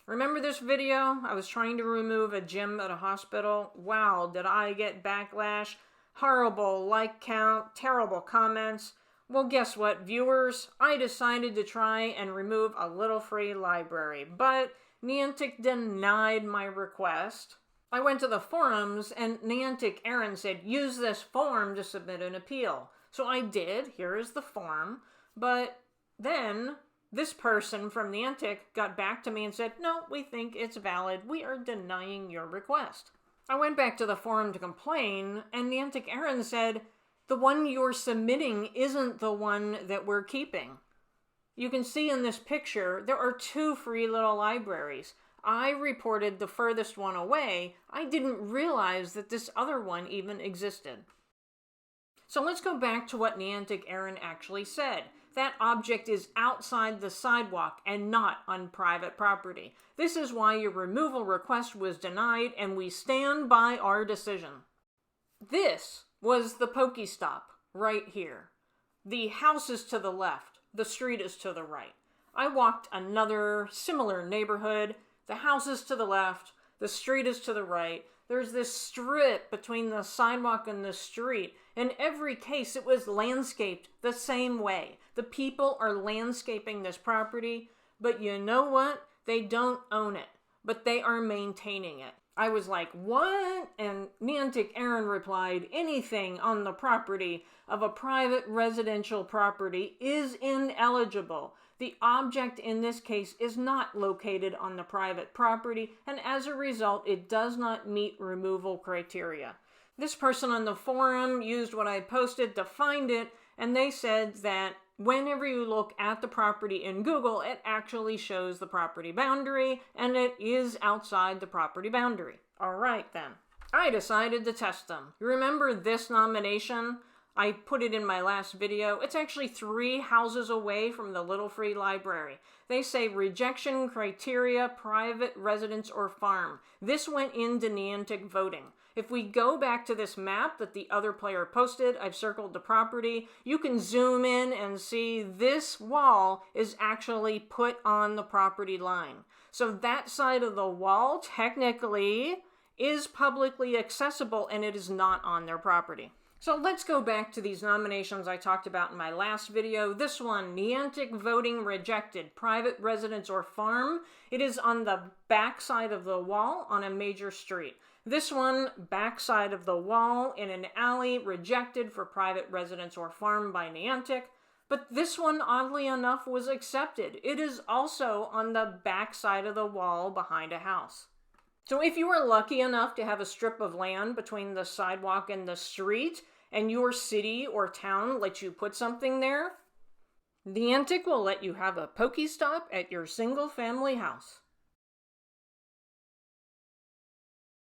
Remember this video? I was trying to remove a gym at a hospital. Wow, did I get backlash? Horrible like count, terrible comments. Well, guess what, viewers? I decided to try and remove a little free library, but Niantic denied my request. I went to the forums and Niantic Aaron said, use this form to submit an appeal. So I did, here is the form, but then this person from Niantic got back to me and said, no, we think it's valid. We are denying your request. I went back to the forum to complain, and Niantic Aaron said, the one you're submitting isn't the one that we're keeping. You can see in this picture, there are 2 free little libraries. I reported the furthest one away. I didn't realize that this other one even existed. So let's go back to what Niantic Aaron actually said. That object is outside the sidewalk and not on private property. This is why your removal request was denied, and we stand by our decision. This was the Pokestop right here. The house is to the left. The street is to the right. I walked another similar neighborhood. The house is to the left. The street is to the right. There's this strip between the sidewalk and the street. In every case, it was landscaped the same way. The people are landscaping this property, but you know what? They don't own it, but they are maintaining it. I was like, what? And Niantic Aaron replied, anything on the property of a private residential property is ineligible. The object in this case is not located on the private property, and as a result, it does not meet removal criteria. This person on the forum used what I posted to find it, and they said that whenever you look at the property in Google, it actually shows the property boundary, and it is outside the property boundary. All right, then. I decided to test them. You remember this nomination? I put it in my last video. It's actually 3 houses away from the Little Free Library. They say rejection criteria, private residence or farm. This went into Niantic voting. If we go back to this map that the other player posted, I've circled the property, you can zoom in and see this wall is actually put on the property line. So that side of the wall technically is publicly accessible and it is not on their property. So let's go back to these nominations I talked about in my last video. This one, Niantic voting rejected, private residence or farm. It is on the back side of the wall on a major street. This one, back side of the wall in an alley, rejected for private residence or farm by Niantic. But this one, oddly enough, was accepted. It is also on the back side of the wall behind a house. So if you are lucky enough to have a strip of land between the sidewalk and the street, and your city or town lets you put something there, Niantic will let you have a Pokestop at your single-family house.